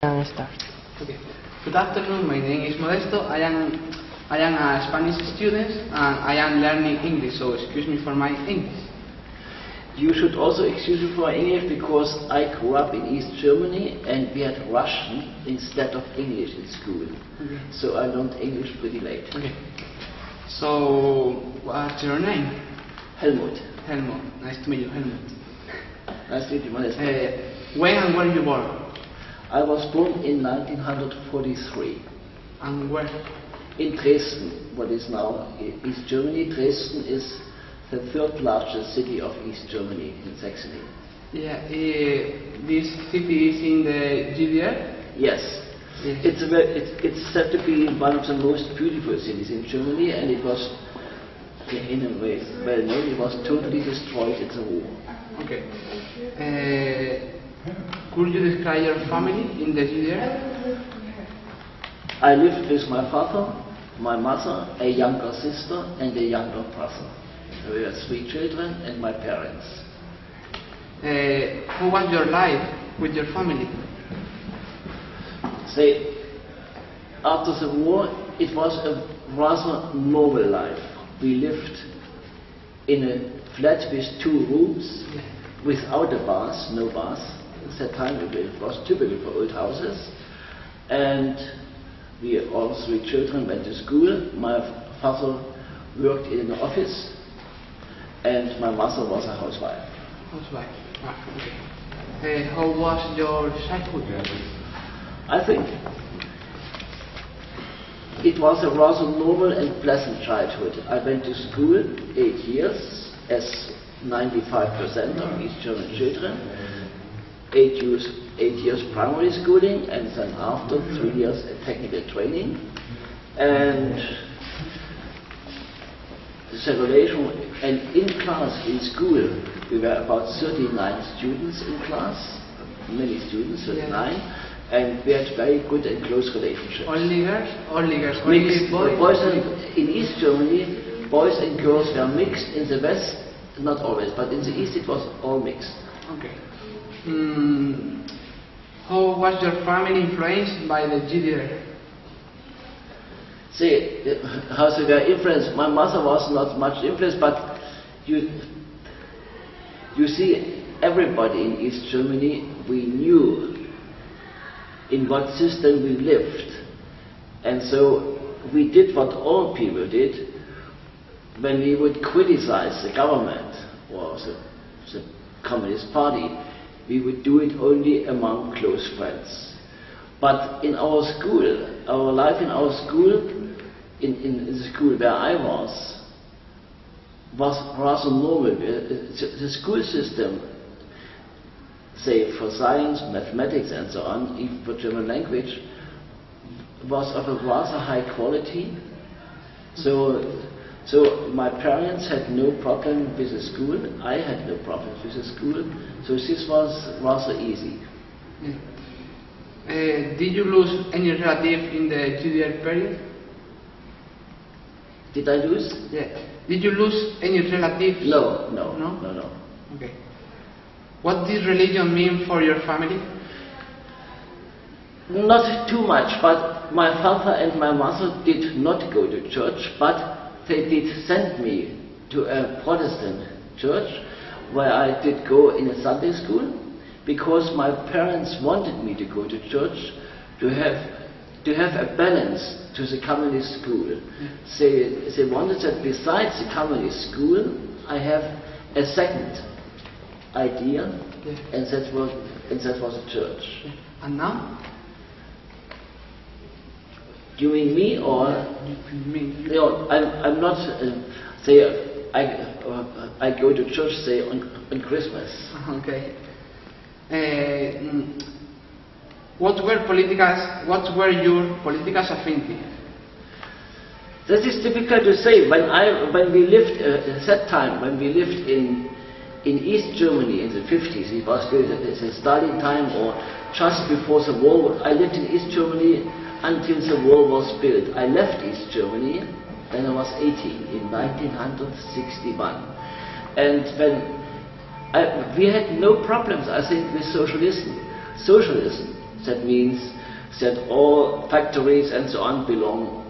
Start. Okay. Good afternoon. My name is Modesto. I am a Spanish student and I am learning English. So excuse me for my English. You should also excuse me for English because I grew up in East Germany and we had Russian instead of English in school. Okay. So I learned English pretty late. Okay. So what's your name? Helmut. Helmut. Nice to meet you, Helmut. Nice to meet you, Modesto. When and where you born? I was born in 1943. And where? In Dresden, what is now East Germany. Dresden is the third largest city of East Germany in Saxony. Yeah. This city is in the GDR? Yes. Yes. It's said to be one of the most beautiful cities in Germany, and it was, in a way, well known. It was totally destroyed in the war. Okay. Could you describe your family in the GDR? I lived with my father, my mother, a younger sister, and a younger brother. We were 3 children and my parents. How was your life with your family? After the war, it was a rather normal life. We lived in a flat with 2 rooms, without a bath, no bath. At that time it was typical for old houses. And we all 3 children went to school. My father worked in an office and my mother was a housewife. Housewife. Okay. How was your childhood? I think it was a rather normal and pleasant childhood. I went to school 8 years, as 95% of East German children. 8 years primary schooling, and then after 3 years technical training. And the segregation, and in class, in school, we were about 39 students in class, many students, 39, and we had very good and close relationships. Only girls? Only girls? Mixed. Only boys? In East Germany, boys and girls were mixed. In the West, not always, but in the East it was all mixed. Okay. How was your family influenced by the GDR? How they were influenced? My mother was not much influenced, but you see, everybody in East Germany, we knew in what system we lived. And so we did what all people did when we would criticize the government or the Communist Party. We would do it only among close friends. But in our school, our life in our school, in the school where I was rather normal. The school system, say for science, mathematics and so on, even for German language, was of a rather high quality. So my parents had no problem with the school, I had no problem with the school, so this was rather easy. Did you lose any relative in the GDR period? Did I lose? Yeah. Did you lose any relatives? No. Okay. What did religion mean for your family? Not too much, but my father and my mother did not go to church, but they did send me to a Protestant church where I did go in a Sunday school because my parents wanted me to go to church to have a balance to the communist school. They wanted that besides the communist school I have a second idea, and that was a church. And now? Do you mean me or? Me. No, I'm not. I go to church say on Christmas. Okay. What were your political affinity? That is difficult to say. When we lived at that time, when we lived in East Germany in the 50s, it was the Stalin time or just before the war. I lived in East Germany until the war was built. I left East Germany when I was 18 in 1961, and when we had no problems, I think, with socialism. That means that all factories and so on belong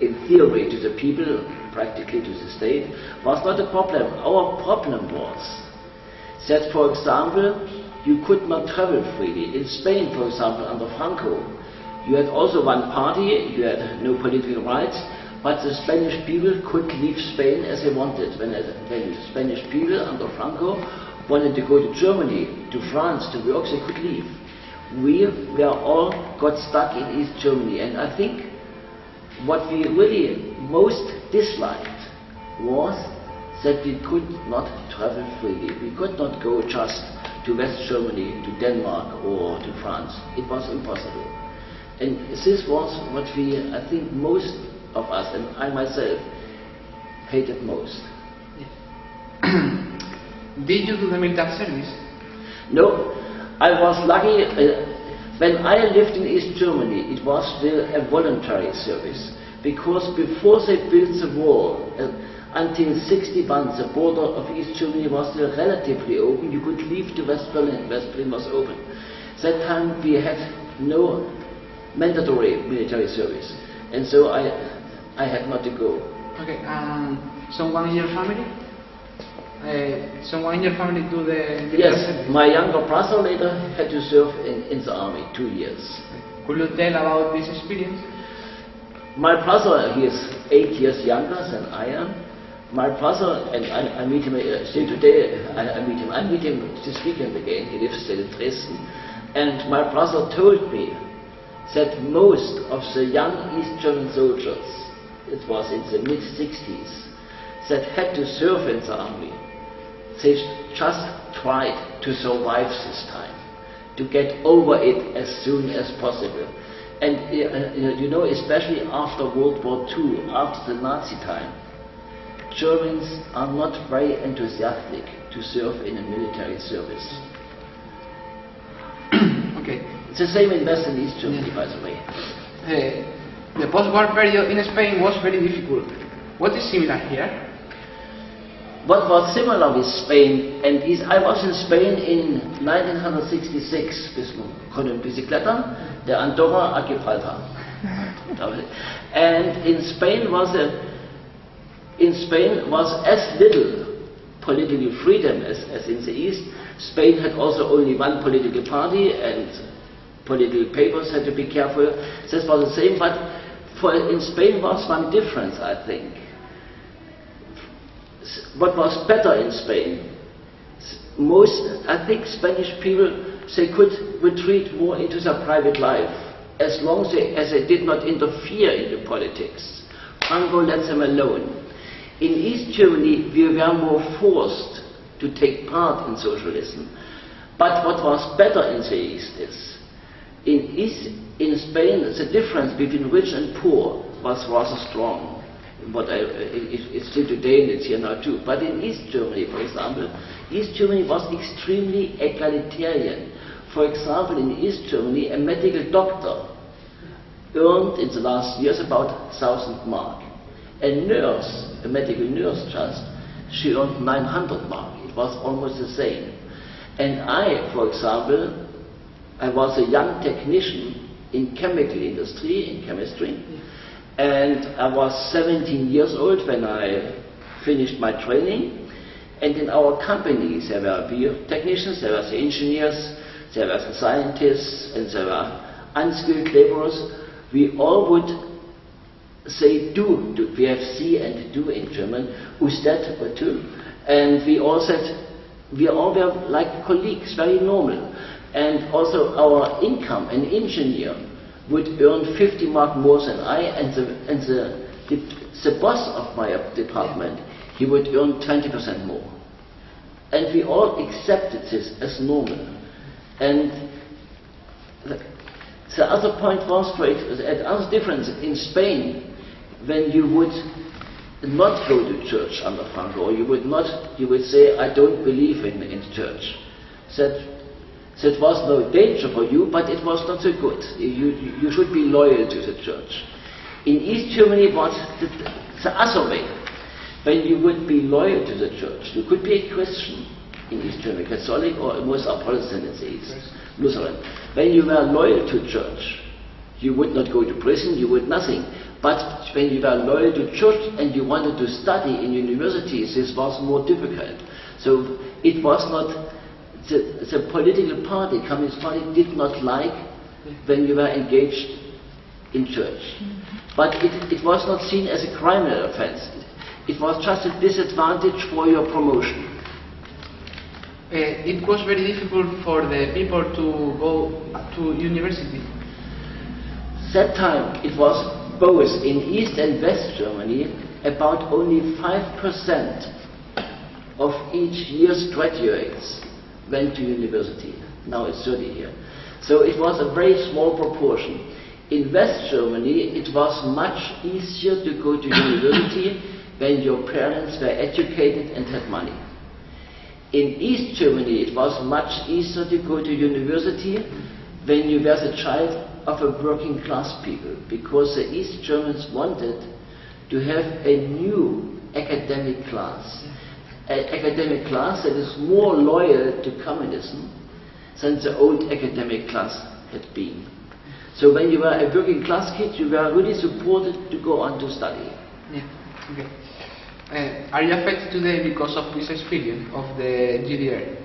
in theory to the people, practically to the state, was not a problem. Our problem was that, for example, you could not travel freely. In Spain, for example, under Franco, you had also one party, you had no political rights, but the Spanish people could leave Spain as they wanted. When the Spanish people under Franco wanted to go to Germany, to France, to work, they could leave. We were all got stuck in East Germany, and I think what we really most disliked was that we could not travel freely. We could not go just to West Germany, to Denmark or to France. It was impossible. And this was what we, I think, most of us, and I myself, hated most. Did you do the military service? No, I was lucky. When I lived in East Germany, it was still a voluntary service, because before they built the wall, until 61, the border of East Germany was still relatively open. You could leave to West Berlin. West Berlin was open. That time we had no mandatory military service, and so I had not to go. Okay, someone in your family? Someone in your family do the Yes, service? my younger brother later had to serve in the army 2 years. Could you tell about this experience? My brother, he is 8 years younger than I am. My brother, and I meet him still today, I meet him this weekend again. He lives still in Dresden. And my brother told me that most of the young East German soldiers, it was in the mid-60s, that had to serve in the army, they just tried to survive this time, to get over it as soon as possible. And you know, especially after World War II, after the Nazi time, Germans are not very enthusiastic to serve in a military service. Okay. It's the same in West and East Germany, by the way. The post-war period in Spain was very difficult. What is similar here? What was similar with Spain and East, I was in Spain in 1966 with einem Bicicleta, der Andorra a Gibraltar. And in Spain was as little political freedom as in the East. Spain had also only one political party, and political papers had to be careful. This was the same, but in Spain was one difference, I think. What was better in Spain? I think Spanish people, they could retreat more into their private life, as long as they did not interfere in the politics. Franco let them alone. In East Germany, we were more forced to take part in socialism. But what was better in the East is, in Spain, the difference between rich and poor was rather strong. It's still today, and it's here now too. But in East Germany, for example, East Germany was extremely egalitarian. For example, in East Germany, a medical doctor earned in the last years about 1,000 mark. A nurse, a medical nurse just, she earned 900 mark. It was almost the same. And I, for example, I was a young technician in chemical industry, in chemistry, and I was 17 years old when I finished my training. And in our companies there were technicians, there were the engineers, there were the scientists, and there were unskilled laborers. We all would say do, we have see and do in German, usted or tu, and we all said, we all were like colleagues, very normal. And also our income, an engineer would earn 50 mark more than I, and the boss of my department, he would earn 20% more. And we all accepted this as normal. And the other point was great, the other difference in Spain, when you would not go to church under Franco, or you would say, I don't believe in church. That was no danger for you, but it was not so good. You should be loyal to the church. In East Germany it was the other way. When you would be loyal to the church, you could be a Christian in East Germany, Catholic, or most are Protestant in the East. Lutheran. When you were loyal to church, you would not go to prison, you would nothing. But when you were loyal to church and you wanted to study in universities, this was more difficult. So it was not, the political party, Communist Party, did not like when you were engaged in church. But it was not seen as a criminal offense. It was just a disadvantage for your promotion. It was very difficult for the people to go to university. That time it was both in East and West Germany, about only 5% of each year's graduates went to university. Now it's 30 here. So it was a very small proportion. In West Germany it was much easier to go to university when your parents were educated and had money. In East Germany it was much easier to go to university when you were the child of a working class people, because the East Germans wanted to have a new academic class. An academic class that is more loyal to communism than the old academic class had been. So when you were a working class kid, you were really supported to go on to study. Yeah, okay. Are you affected today because of this experience of the GDR?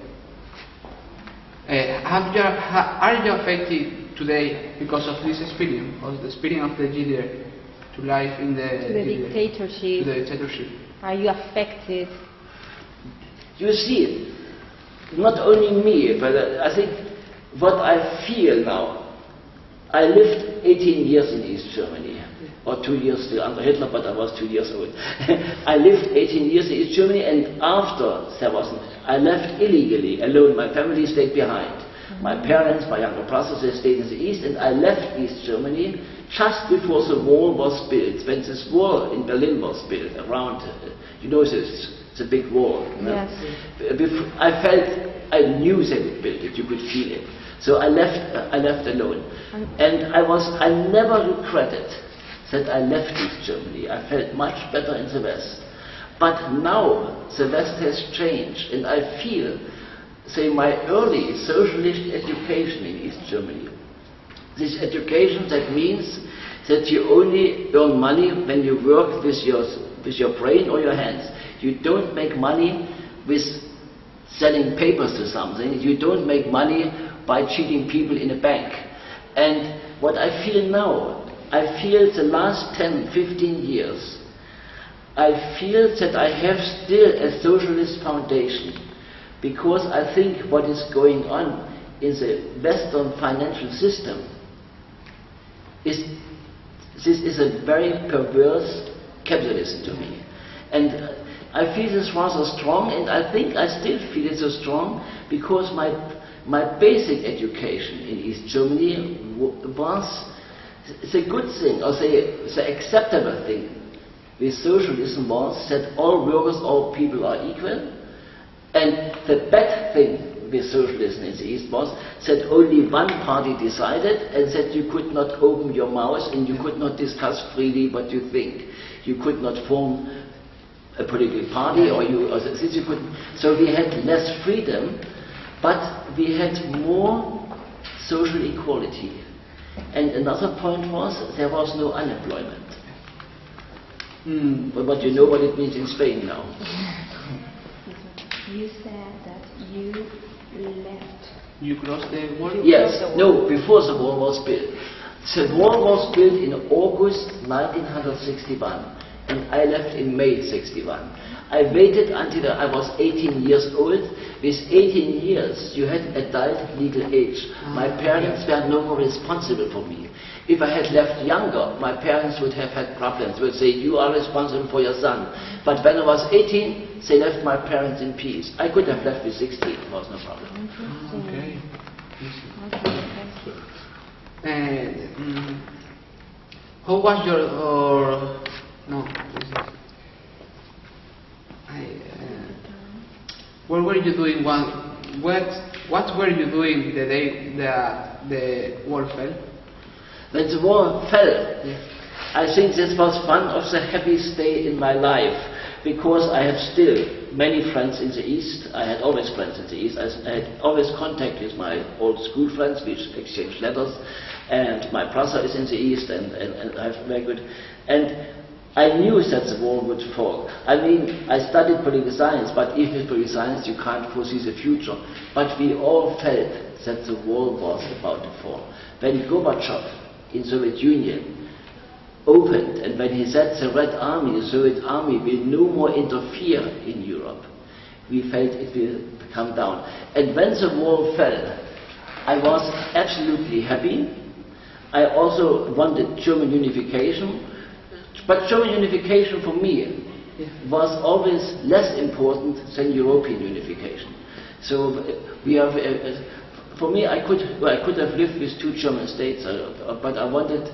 Are you affected today because of this experience, of the experience of the GDR, to life in the dictatorship? To the dictatorship. Are you affected? You see, not only me, but I think what I feel now. I lived 18 years in East Germany, or 2 years still under Hitler, but I was 2 years old. I lived 18 years in East Germany, and after there wasn't, I left illegally, alone. My family stayed behind. My parents, my younger brothers, they stayed in the East, and I left East Germany just before the wall was built. When this wall in Berlin was built, around, you know, it's a big wall. Yes. I felt, I knew they would build it, you could feel it. So I left alone. And I never regretted that I left East Germany. I felt much better in the West. But now the West has changed, and I feel, say, my early socialist education in East Germany. This education that means that you only earn money when you work with your brain or your hands. You don't make money with selling papers to something. You don't make money by cheating people in a bank. And what I feel now, I feel the last 10, 15 years, I feel that I have still a socialist foundation, because I think what is going on in the Western financial system this is a very perverse capitalism to me. And I feel this rather strong, and I think I still feel it so strong because my basic education in East Germany was the good thing, or the acceptable thing with socialism was that all workers, all people are equal, and the bad thing with socialism in the East was that only one party decided, and that you could not open your mouth and you could not discuss freely what you think. You could not form a political party, since you couldn't. So we had less freedom, but we had more social equality. And another point was there was no unemployment. But you know what it means in Spain now. You said that you left. You crossed the wall? Yes, no, before the wall was built. The wall was built in August 1961, and I left in May 61. I waited until I was 18 years old. With 18 years, you had adult legal age. My parents were no more responsible for me. If I had left younger, my parents would have had problems. They would say, you are responsible for your son. But when I was 18, they left my parents in peace. I could have left with 16, it was no problem. Okay. How was your, what were you doing what were you doing the day the wall fell? When the wall fell, I think this was one of the happiest days in my life, because I have still many friends in the East. I had always friends in the East. I had always contact with my old school friends, which exchange letters, and my brother is in the East, and I have very good. And I knew that the war would fall. I mean, I studied political science, but even with political science you can't foresee the future. But we all felt that the war was about to fall. When Gorbachev in Soviet Union opened, and when he said the Red Army, the Soviet Army will no more interfere in Europe, we felt it will come down. And when the wall fell, I was absolutely happy. I also wanted German unification, but German unification for me was always less important than European unification. So we have, for me, I could have lived with two German states, but I wanted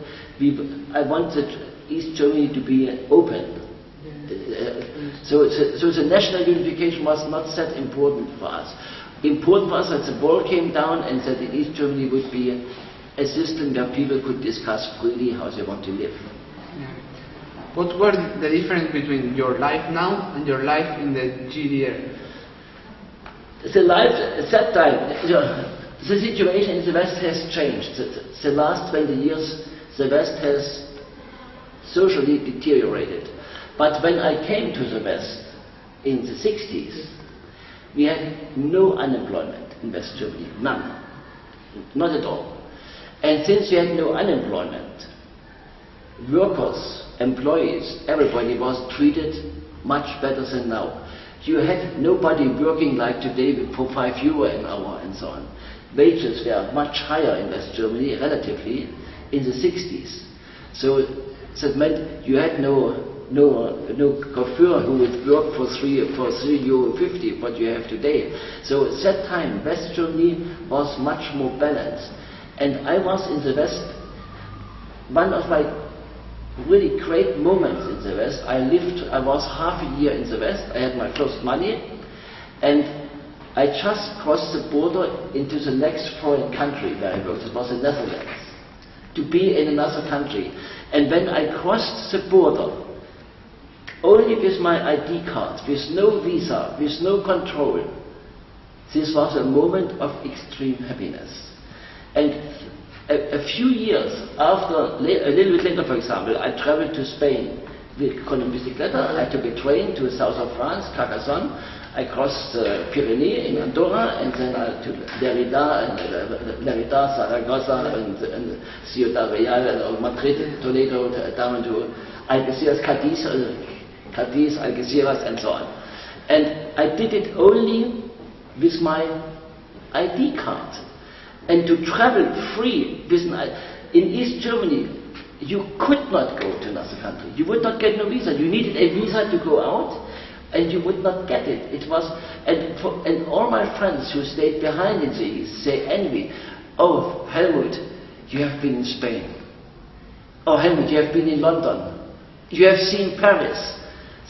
East Germany to be open. So the national unification was not that important for us. Important for us that the wall came down and that in East Germany would be a system where people could discuss freely how they want to live. What were the difference between your life now and your life in the GDR? The life at that time, the situation in the West has changed. The last 20 years, the West has socially deteriorated. But when I came to the West in the 60s, we had no unemployment in West Germany, none, not at all. And since we had no unemployment, workers, employees, everybody was treated much better than now. You had nobody working like today for €5 an hour and so on. Wages were much higher in West Germany, relatively, in the 60s. So that meant you had no coiffeur who would work for €3.50, what you have today. So at that time, West Germany was much more balanced. And I was in the West, one of my really great moments in the West. I was half a year in the West, I had my first money, and I just crossed the border into the next foreign country where I worked. It was the Netherlands. To be in another country. And when I crossed the border, only with my ID card, with no visa, with no control, this was a moment of extreme happiness. And a few years after, a little bit later, for example, I traveled to Spain with bicicleta. I took a train to the south of France, Carcassonne. I crossed the Pyrenees in Andorra, and then to Lerida, Zaragoza, and Ciudad Real, Madrid, Toledo, down to Algeciras, Cadiz, Algeciras, and so on. And I did it only with my ID card. And to travel free, in East Germany, you could not go to another country. You would not get no visa. You needed a visa to go out, and you would not get it. It was, and all my friends who stayed behind in the East, they envy. Oh, Helmut, you have been in Spain. Oh, Helmut, you have been in London. You have seen Paris.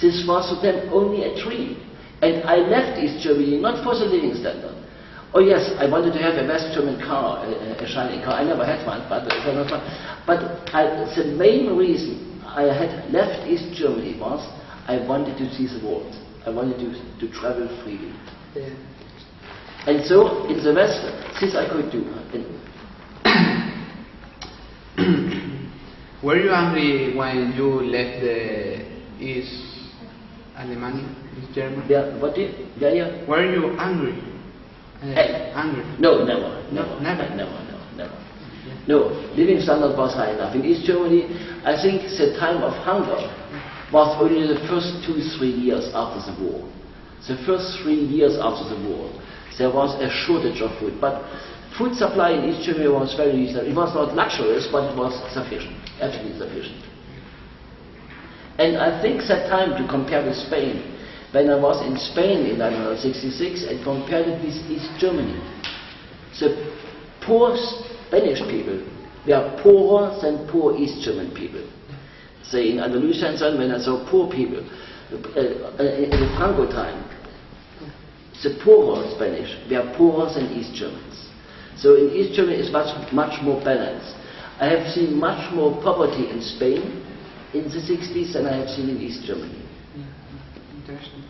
This was for them only a dream. And I left East Germany not for the living standard. Oh yes, I wanted to have a West German car, a shiny car. I never had one, but the main reason I had left East Germany was I wanted to see the world. I wanted to travel freely. Yeah. And so in the West, this I could do. Were you angry when you left the East Germany? East Germany? Yeah, what did? Yeah. Were you angry? Angry? No, never. No, living standard was high enough. In East Germany, I think the time of hunger was only the first 2-3 years after the war. The first 3 years after the war, there was a shortage of food. But food supply in East Germany was very reasonable. It was not luxurious, but it was sufficient, absolutely sufficient. And I think that time to compare with Spain, when I was in Spain in 1966 and compared it with East Germany, the poor Spanish people were poorer than poor East German people. Say in Andalusia and so on, when I saw poor people in the Franco time, the poorer Spanish were poorer than East Germans. So in East Germany it's much more balanced. I have seen much more poverty in Spain in the 60s than I have seen in East Germany. Interesting.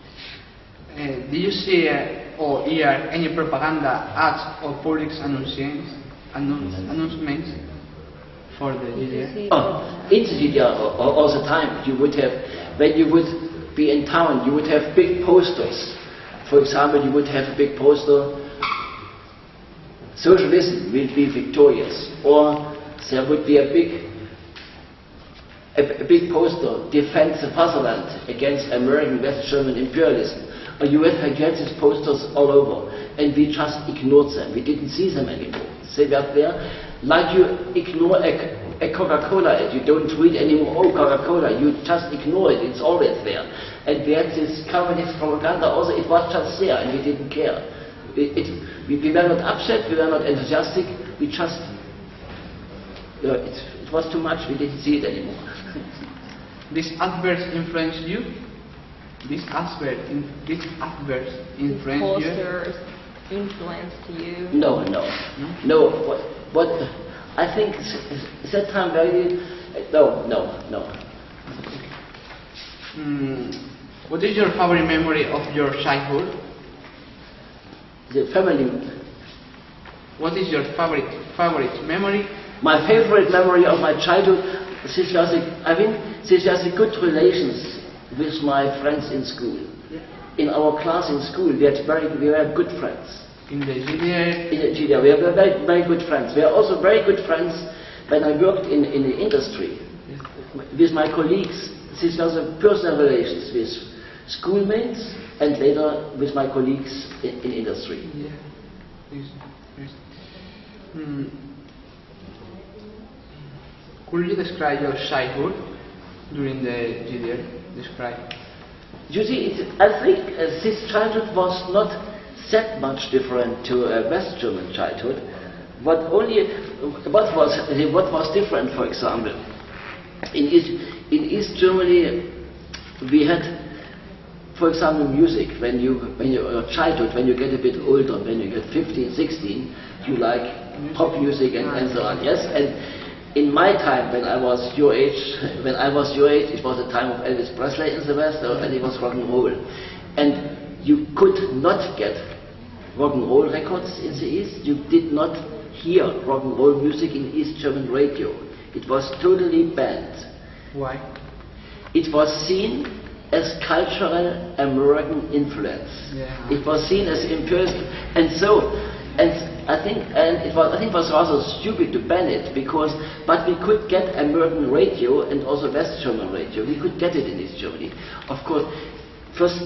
Do you see or hear any propaganda, ads, or public announcements for the GDR? Oh, in the GDR all the time. You would have, when you would be in town, you would have big posters. For example, you would have a big poster, socialism will be victorious, or there would be a big poster, defend the fatherland against American West German imperialism. Or you had these posters all over, and we just ignored them. We didn't see them anymore. They were there, like you ignore a Coca-Cola ad. You don't read anymore, oh, Coca-Cola, you just ignore it, it's always there. And we had this communist propaganda also, it was just there, and we didn't care. We were not upset, we were not enthusiastic, we just, it was too much, we didn't see it anymore. This adverts influence you? This adverts influence you? Posters influenced you? No. What I think that time very, no. What is your favorite memory of your childhood? The family. What is your favorite memory? My favorite memory of my childhood, this was a good relations with my friends in school. Yeah. In our class in school, we were good friends. In the GDR? In the GDR, we were very, very good friends. We are also very good friends when I worked in the industry. Yeah. With my colleagues. This was a personal relations with schoolmates and later with my colleagues in industry. Yeah. Yes. Could you describe your childhood during the GDR? Describe. You see, I think this childhood was not that much different to a West German childhood, but only what was different. For example, in East Germany, we had, for example, music. When you a childhood, when you get a bit older, when you get 15, 16, you like pop music and so on. Yes, and in my time, when I was your age, it was the time of Elvis Presley in the West, and it was rock and roll. And you could not get rock and roll records in the East. You did not hear rock and roll music in East German radio. It was totally banned. Why? It was seen as cultural American influence. Yeah. It was seen as imperialist, and I think it was rather stupid to ban it but we could get American radio and also West German radio. We could get it in East Germany. Of course, first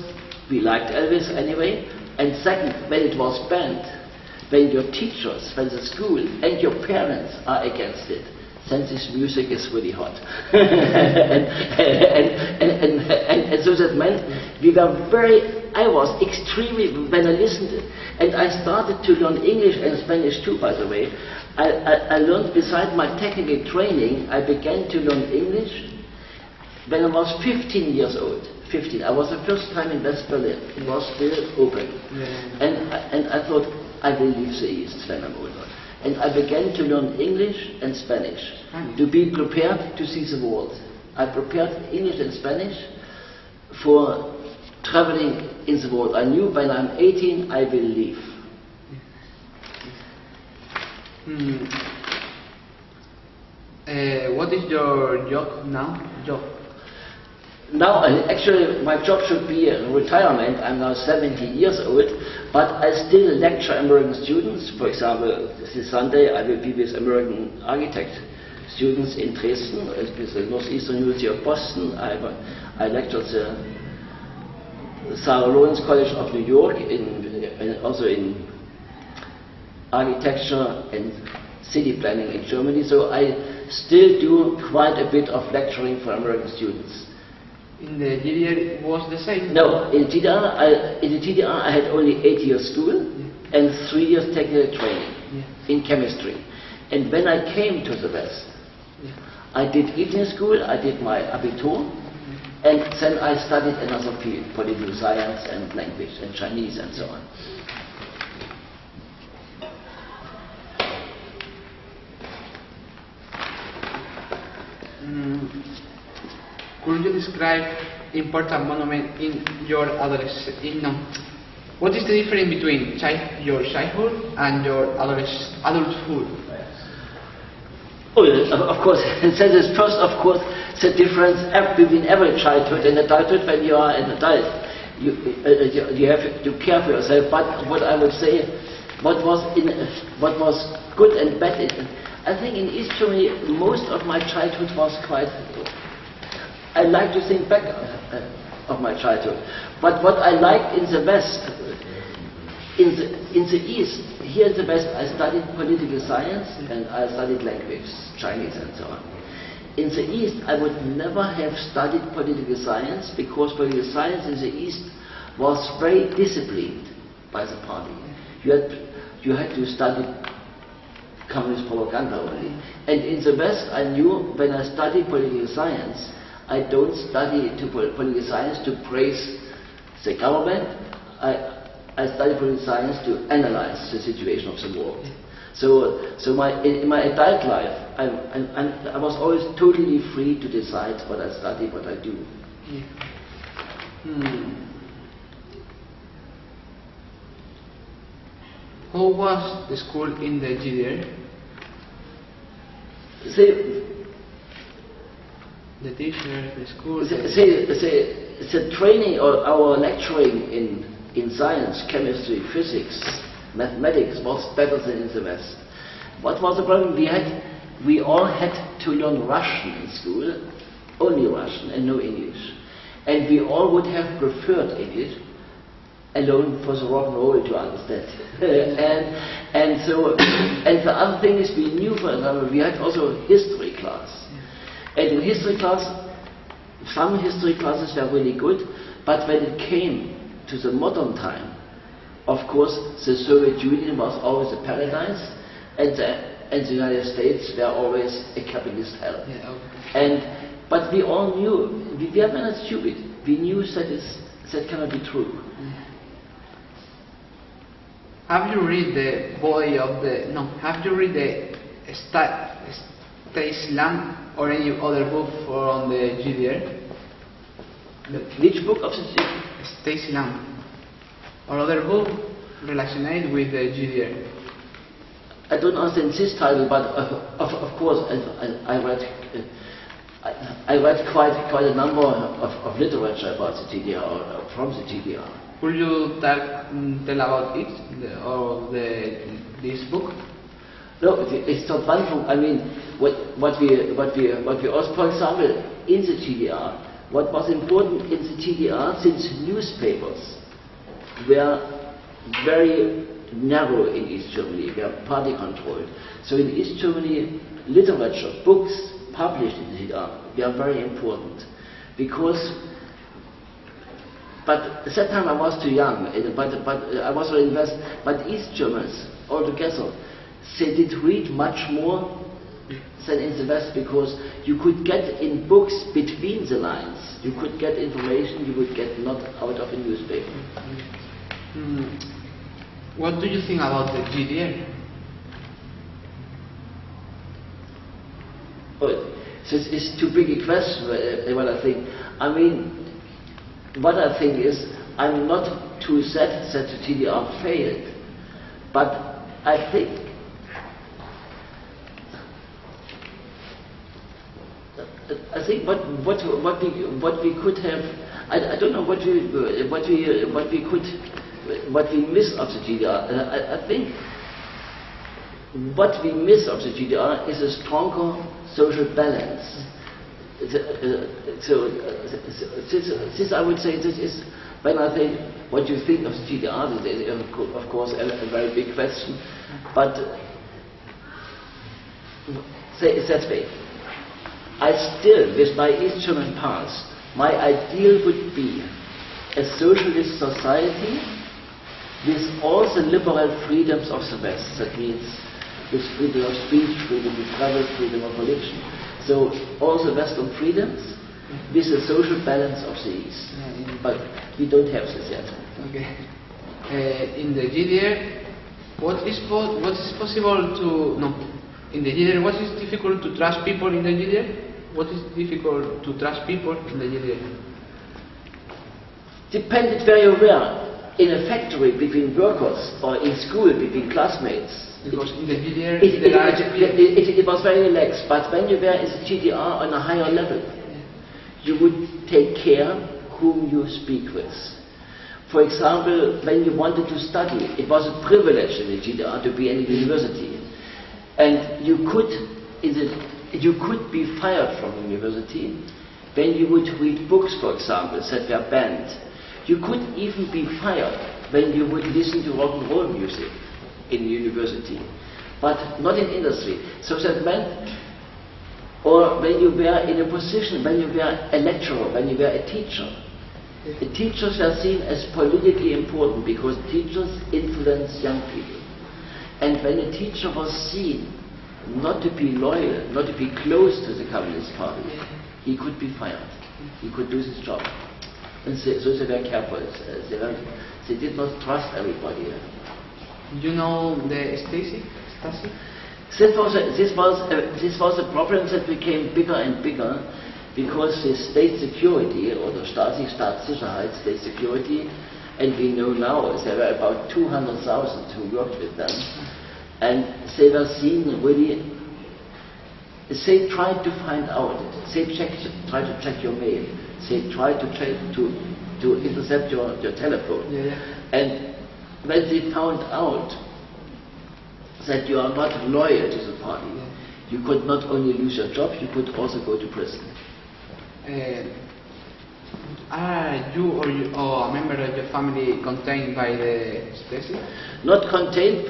we liked Elvis anyway, and second, when it was banned, when your teachers, when the school and your parents are against it, then this music is really hot. and so that meant I was extremely, when I listened, and I started to learn English and Spanish too, by the way. I learned, besides my technical training, I began to learn English when I was 15 years old. 15. I was the first time in West Berlin. It was still open. Yeah. And I thought, I will leave the East when I'm older. And I began to learn English and Spanish to be prepared to see the world. I prepared English and Spanish for traveling in the world. I knew when I'm 18 I will leave. What is your job now? Now, actually, my job should be retirement. I'm now 70 years old, but I still lecture American students. For example, this Sunday I will be with American architect students in Dresden, with the Northeastern University of Boston. I lectured the Sarah Lawrence College of New York, also in architecture and city planning in Germany. So I still do quite a bit of lecturing for American students. In the GDR it was the same? No, in the GDR I had only 8 years school and 3 years technical training in chemistry. And when I came to the West, I did evening school, I did my Abitur, and then I studied another field, political science and language and Chinese and so on. Could you describe important moment in your what is the difference between your childhood and your adulthood? Oh, yes, of course. That is first, of course, the difference between every childhood and adulthood. When you are an adult, you have to care for yourself. But what I would say, what was good and bad, I think in East Germany, most of my childhood was quite. I like to think back of my childhood. But what I liked in the West, in the East, here in the West, I studied political science and I studied language, Chinese and so on. In the East, I would never have studied political science because political science in the East was very disciplined by the party. You had to study communist propaganda only. And in the West, I knew when I studied political science, I don't study political science to praise the government. I study political science to analyze the situation of the world. So in my adult life, I was always totally free to decide what I study, what I do. Yeah. How was the school in the GDR? The teacher, the school. The training or our lecturing in science, chemistry, physics, mathematics was better than in the West. What was the problem? We all had to learn Russian in school, only Russian and no English. And we all would have preferred English, alone for the rock and roll to understand. and the other thing is we knew, for example, we had also history class. And in history class, some history classes were really good, but when it came to the modern time, of course, the Soviet Union was always a paradise, and the United States were always a capitalist hell. Yeah, okay. But we all knew, we were not stupid, we knew that cannot be true. Have you read have you read the Islam or any other book from the GDR? Which book of the Islam or other book related with the GDR? I don't understand this title, but of course I read quite a number of literature about the GDR or from the GDR. Could you tell about it or this book? No, it's not one book. I mean, what we also, for example, in the GDR, what was important in the GDR, since newspapers were very narrow in East Germany, were party controlled. So in East Germany, literature, books published in the GDR were very important because. But at that time I was too young, but I was very invested. But East Germans altogether, they did read much more than in the West because you could get in books between the lines. You could get information you would get not out of a newspaper. What do you think about the GDR? Oh, this is too big a question. What I think. I mean. What I think is, I'm not too sad that the GDR failed, but I think what we could have, I don't know what we miss of the GDR. I think what we miss of the GDR is a stronger social balance. So this I would say, this is, when I say what you think of the GDR, this is of course a very big question, but say it that way. I still, with my East German past, my ideal would be a socialist society with all the liberal freedoms of the West. That means with freedom of speech, freedom of travel, freedom of religion. So all the Western freedoms with the social balance of the East. But we don't have this yet. Okay. In the GDR, what is possible to in the GDR? What is difficult to trust people in the GDR? What is difficult to trust people in the GDR? Depended where you were. In a factory between workers or in school between classmates. Because in the GDR It was very relaxed, but when you were in the GDR on a higher level, you would take care whom you speak with. For example, when you wanted to study, it was a privilege in the GDR to be in a university. And you could be fired from university when you would read books, for example, that were banned. You could even be fired when you would listen to rock and roll music in university, but not in industry. So that meant, or when you were in a position, when you were a lecturer, when you were a teacher, the teachers are seen as politically important because teachers influence young people. And when a teacher was seen not to be loyal, not to be close to the Communist Party, he could be fired. He could lose his job. And so they were careful. They did not trust everybody. You know the Stasi? This was a problem that became bigger and bigger because the state security, or the Stasi, Staatssicherheit, state security, and we know now there were about 200,000 who worked with them, and they were seen really. They tried to find out. They tried to check your mail. They tried to intercept your telephone. And when they found out that you are not loyal to the party, you could not only lose your job, you could also go to prison. Are you or a member of your family contained by the Stasi? Not contained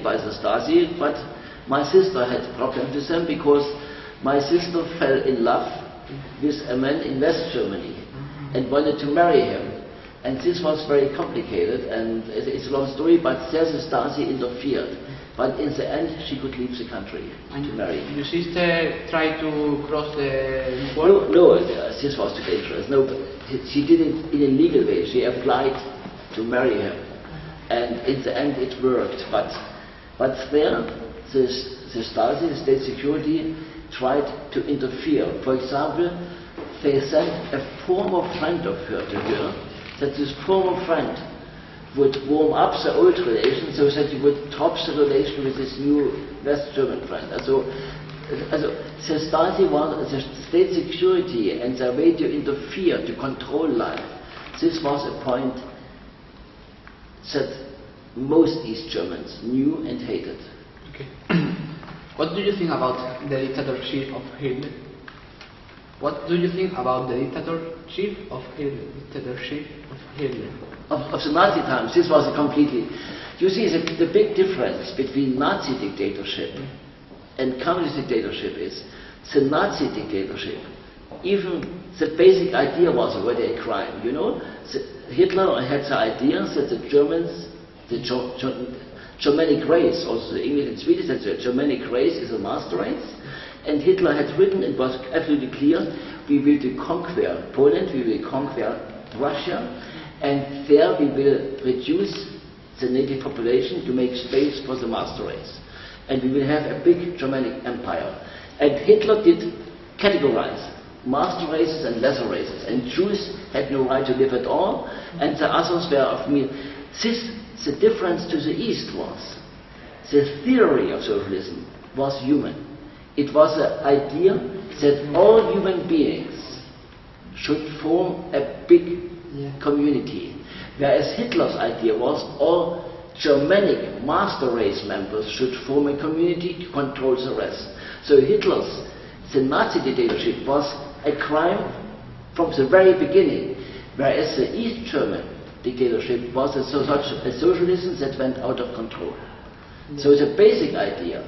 by the Stasi, but my sister had problems with them because my sister fell in love with a man in West Germany and wanted to marry him. And this was very complicated, and it's a long story, but there the Stasi interfered. But in the end, she could leave the country to marry. Your sister tried to cross the border? No, this was too dangerous. No, she did it in a legal way. She applied to marry him. And in the end, it worked. But there, the Stasi, the state security, tried to interfere. For example, they sent a former friend of her to her, that this former friend would warm up the old relation so that you would drop the relation with this new West German friend. Also, the Stasi was the state security and the way to interfere, to control life. This was a point that most East Germans knew and hated. Okay. What do you think about the dictatorship of Hitler? What do you think about the dictatorship of Hitler? Of the Nazi times, this was a completely... You see, the big difference between Nazi dictatorship and communist dictatorship is the Nazi dictatorship. Even the basic idea was already a crime, you know? Hitler had the idea that the Germans, the Germanic race, also the English and Swedish, that the Germanic race is a master race. And Hitler had written, it was absolutely clear, we will conquer Poland, we will conquer Russia, and there we will reduce the native population to make space for the master race. And we will have a big Germanic empire. And Hitler did categorize master races and lesser races, and Jews had no right to live at all, and the others were of me. The difference to the East was, the theory of socialism was human. It was the idea that all human beings should form a big community, whereas Hitler's idea was all Germanic master race members should form a community to control the rest. So the Nazi dictatorship was a crime from the very beginning, whereas the East German dictatorship was a socialism that went out of control. So the basic idea,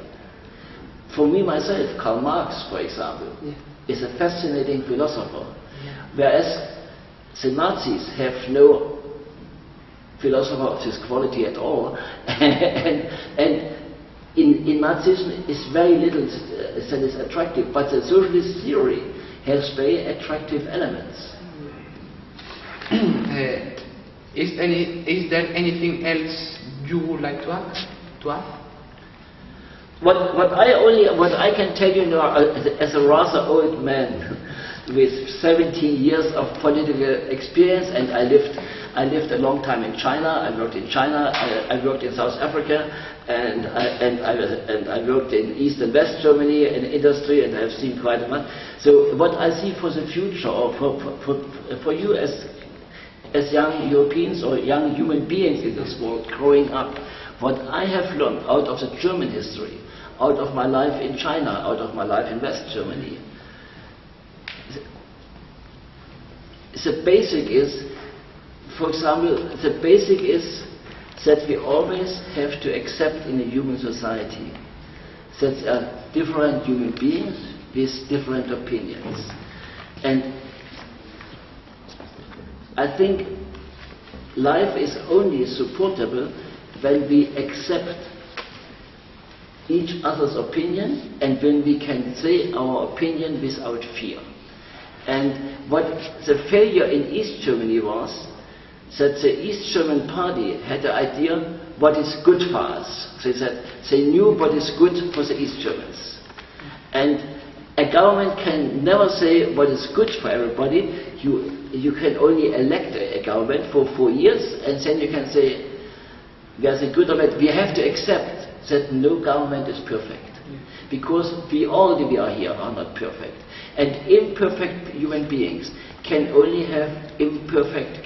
for me myself, Karl Marx, for example, is a fascinating philosopher, whereas the Nazis have no philosopher of this quality at all, and in Nazism is very little that is attractive, but the socialist theory has very attractive elements. Is there anything else you would like to add? what I can tell you now, as a rather old man with 17 years of political experience, and I lived a long time in China. I worked in China. I worked in South Africa, and I worked in East and West Germany in industry, and I've seen quite a lot. So what I see for the future, or for you as young Europeans or young human beings in this world growing up, what I have learned out of the German history, out of my life in China, out of my life in West Germany, the basic is, for example, the basic is that we always have to accept in a human society that there are different human beings with different opinions. And I think life is only supportable when we accept each other's opinion and when we can say our opinion without fear. And what the failure in East Germany was, that the East German party had the idea what is good for us. They said they knew what is good for the East Germans. And a government can never say what is good for everybody. You can only elect a government for 4 years, and then you can say, there's a good of it. We have to accept that no government is perfect, because we all we are here are not perfect. And imperfect human beings can only have imperfect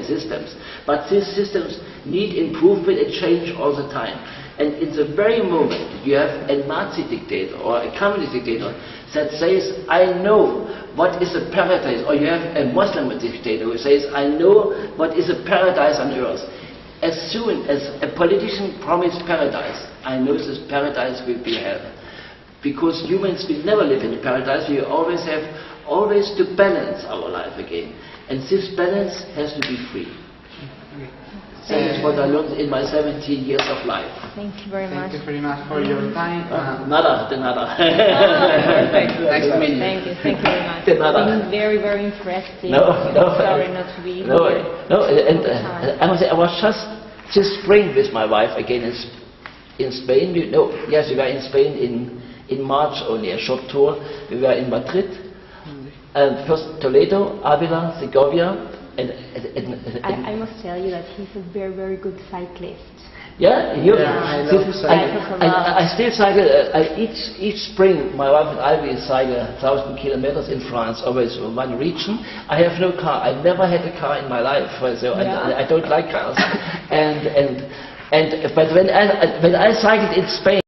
systems. But these systems need improvement and change all the time. And in the very moment you have a Nazi dictator or a communist dictator that says, I know what is a paradise, or you have a Muslim dictator who says, I know what is a paradise on earth. As soon as a politician promises paradise, I know this paradise will be hell. Because humans will never live in paradise. We always have to balance our life again. And this balance has to be free. That is what I learned in my 17 years of life. Thank you very much. Thank you very much for your time. Nada, de nada. Perfect. Nice to meet you. Thank you very much. De nada. It's been very, very interesting. No. Sorry not to be No, here. and I must say, I was just this spring with my wife again in Spain. We were in Spain in March, only a short tour. We were in Madrid, and first Toledo, Avila, Segovia, and I must tell you that he's a very, very good cyclist. Yeah, I love cycling. I still cycle. Each spring, my wife and I will cycle 1,000 kilometers in France, always one region. I have no car. I never had a car in my life, so I don't like cars. But when I cycled in Spain.